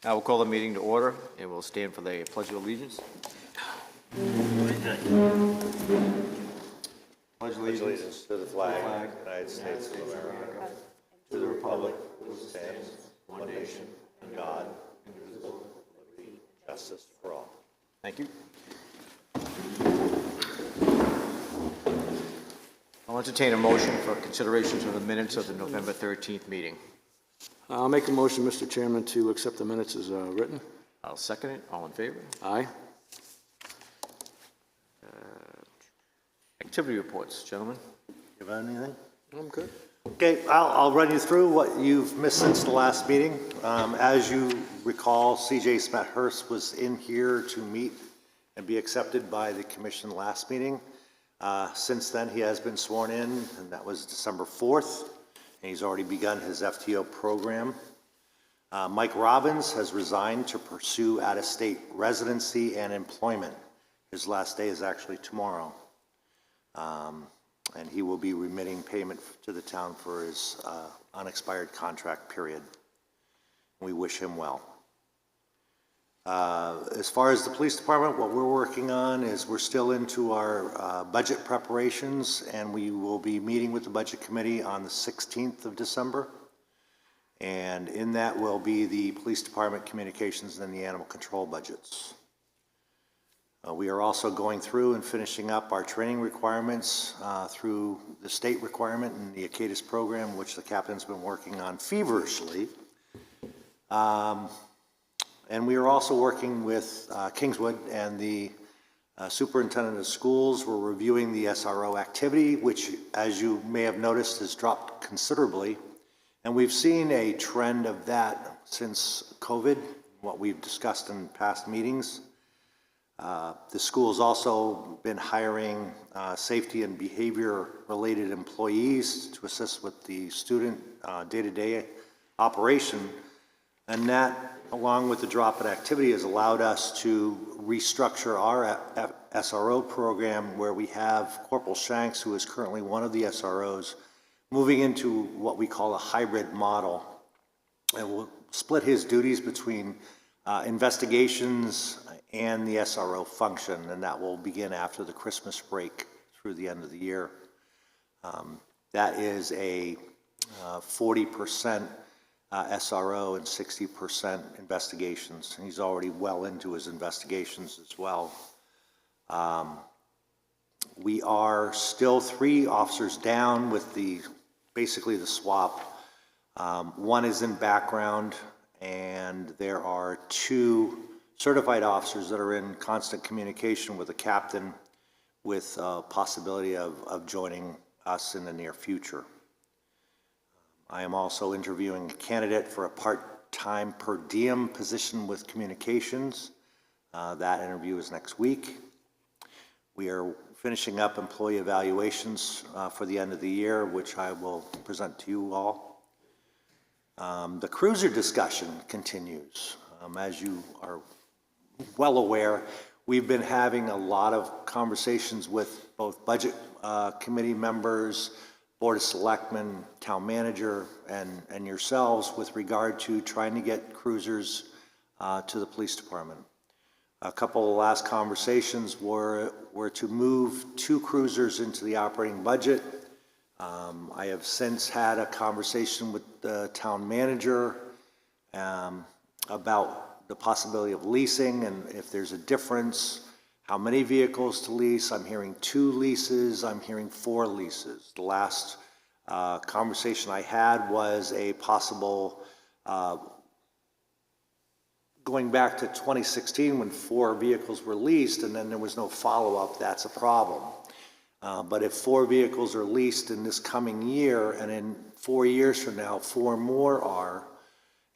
I will call the meeting to order and we'll stand for the Pledge of Allegiance. Pledge Allegiance to the flag of the United States of America, to the republic which stands one nation, under God, indivisible, with liberty and justice for all. Thank you. I'll entertain a motion for consideration of the minutes of the November 13th meeting. I'll make a motion, Mr. Chairman, to accept the minutes as written. I'll second it. All in favor? Aye. Activity reports, gentlemen. You have anything? I'm good. Okay, I'll run you through what you've missed since the last meeting. As you recall, CJ Smethurst was in here to meet and be accepted by the commission last meeting. Since then, he has been sworn in, and that was December 4th, and he's already begun his FTO program. Mike Robbins has resigned to pursue out-of-state residency and employment. His last day is actually tomorrow. And he will be remitting payment to the town for his unexpired contract period. We wish him well. As far as the police department, what we're working on is we're still into our budget preparations, and we will be meeting with the budget committee on the 16th of December. And in that will be the police department communications and the animal control budgets. We are also going through and finishing up our training requirements through the state requirement and the ACADIS program, which the captain's been working on feverishly. And we are also working with Kingswood and the superintendent of schools. We're reviewing the SRO activity, which, as you may have noticed, has dropped considerably. And we've seen a trend of that since COVID, what we've discussed in past meetings. The school's also been hiring safety and behavior related employees to assist with the student day-to-day operation. And that, along with the drop in activity, has allowed us to restructure our SRO program, where we have Corporal Shanks, who is currently one of the SROs, moving into what we call a hybrid model. And we'll split his duties between investigations and the SRO function, and that will begin after the Christmas break through the end of the year. That is a 40% SRO and 60% investigations. And he's already well into his investigations as well. We are still 3 officers down with basically the swap. One is in background, and there are 2 certified officers that are in constant communication with the captain with possibility of joining us in the near future. I am also interviewing a candidate for a part-time per diem position with communications. That interview is next week. We are finishing up employee evaluations for the end of the year, which I will present to you all. The cruiser discussion continues. As you are well aware, we've been having a lot of conversations with both budget committee members, Board of Selectmen, town manager, and yourselves with regard to trying to get cruisers to the police department. A couple of last conversations were to move 2 cruisers into the operating budget. I have since had a conversation with the town manager about the possibility of leasing, and if there's a difference, how many vehicles to lease. I'm hearing 2 leases, I'm hearing 4 leases. The last conversation I had was a possible, going back to 2016 when 4 vehicles were leased and then there was no follow-up, that's a problem. But if 4 vehicles are leased in this coming year, and in 4 years from now, 4 more are,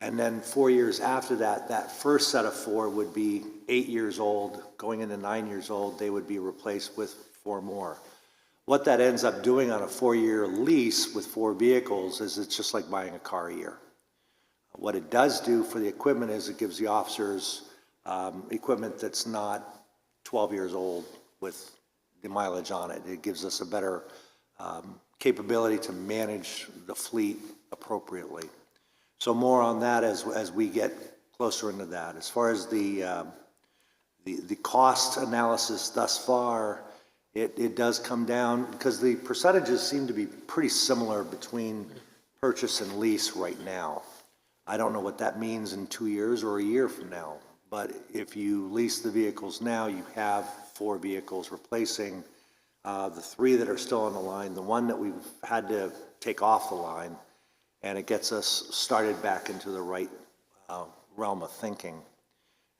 and then 4 years after that, that first set of 4 would be 8 years old, going into 9 years old, they would be replaced with 4 more. What that ends up doing on a 4-year lease with 4 vehicles is it's just like buying a car a year. What it does do for the equipment is it gives the officers equipment that's not 12 years old with the mileage on it. It gives us a better capability to manage the fleet appropriately. So more on that as we get closer into that. As far as the cost analysis thus far, it does come down, because the percentages seem to be pretty similar between purchase and lease right now. I don't know what that means in 2 years or a year from now, but if you lease the vehicles now, you have 4 vehicles replacing the 3 that are still on the line, the one that we've had to take off the line, and it gets us started back into the right realm of thinking.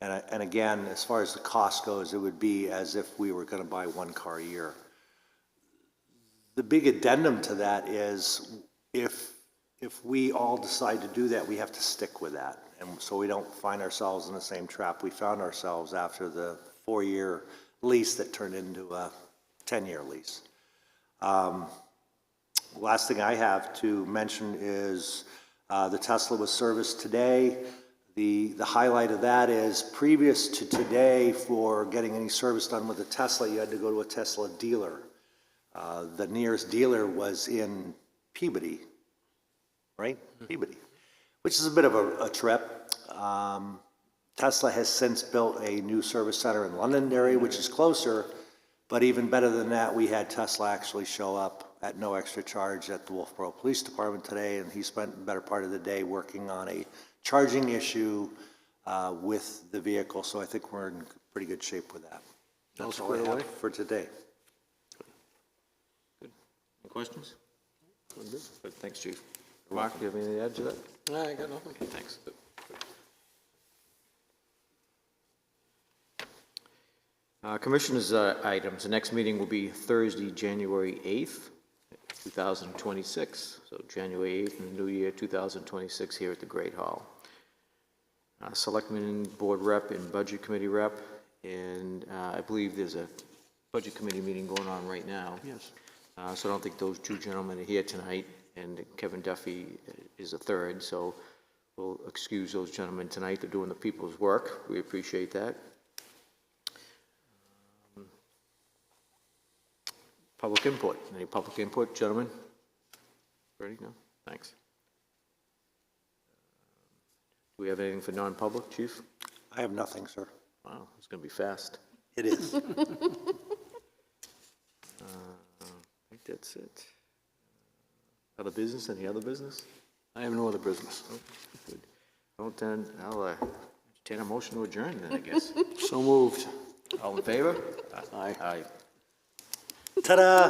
And again, as far as the cost goes, it would be as if we were going to buy 1 car a year. The big addendum to that is if we all decide to do that, we have to stick with that. And so we don't find ourselves in the same trap we found ourselves after the 4-year lease that turned into a 10-year lease. Last thing I have to mention is the Tesla was serviced today. The highlight of that is previous to today, for getting any service done with a Tesla, you had to go to a Tesla dealer. The nearest dealer was in Peabody, right? Peabody, which is a bit of a trip. Tesla has since built a new service center in Londonderry, which is closer, but even better than that, we had Tesla actually show up at no extra charge at the Wolfeboro Police Department today, and he spent the better part of the day working on a charging issue with the vehicle, so I think we're in pretty good shape with that. That's all I have for today. Good. Any questions? Good. Thanks, Chief. Mark, do you have anything to add to that? No, I got nothing. Thanks. Commissioners' items. The next meeting will be Thursday, January 8th, 2026. So January 8th in the new year, 2026, here at the Great Hall. Selectmen, Board Rep, and Budget Committee Rep. And I believe there's a Budget Committee meeting going on right now. Yes. So I don't think those 2 gentlemen are here tonight, and Kevin Duffy is a third, so we'll excuse those gentlemen tonight. They're doing the people's work. We appreciate that. Public input. Any public input, gentlemen? Ready? No? Thanks. Do we have anything for non-public, Chief? I have nothing, sir. Wow, it's going to be fast. It is. I think that's it. Other business? Any other business? I have no other business. Oh, good. Well, then, I'll entertain a motion to adjourn then, I guess. So moved. All in favor? Aye. Aye. Ta-da!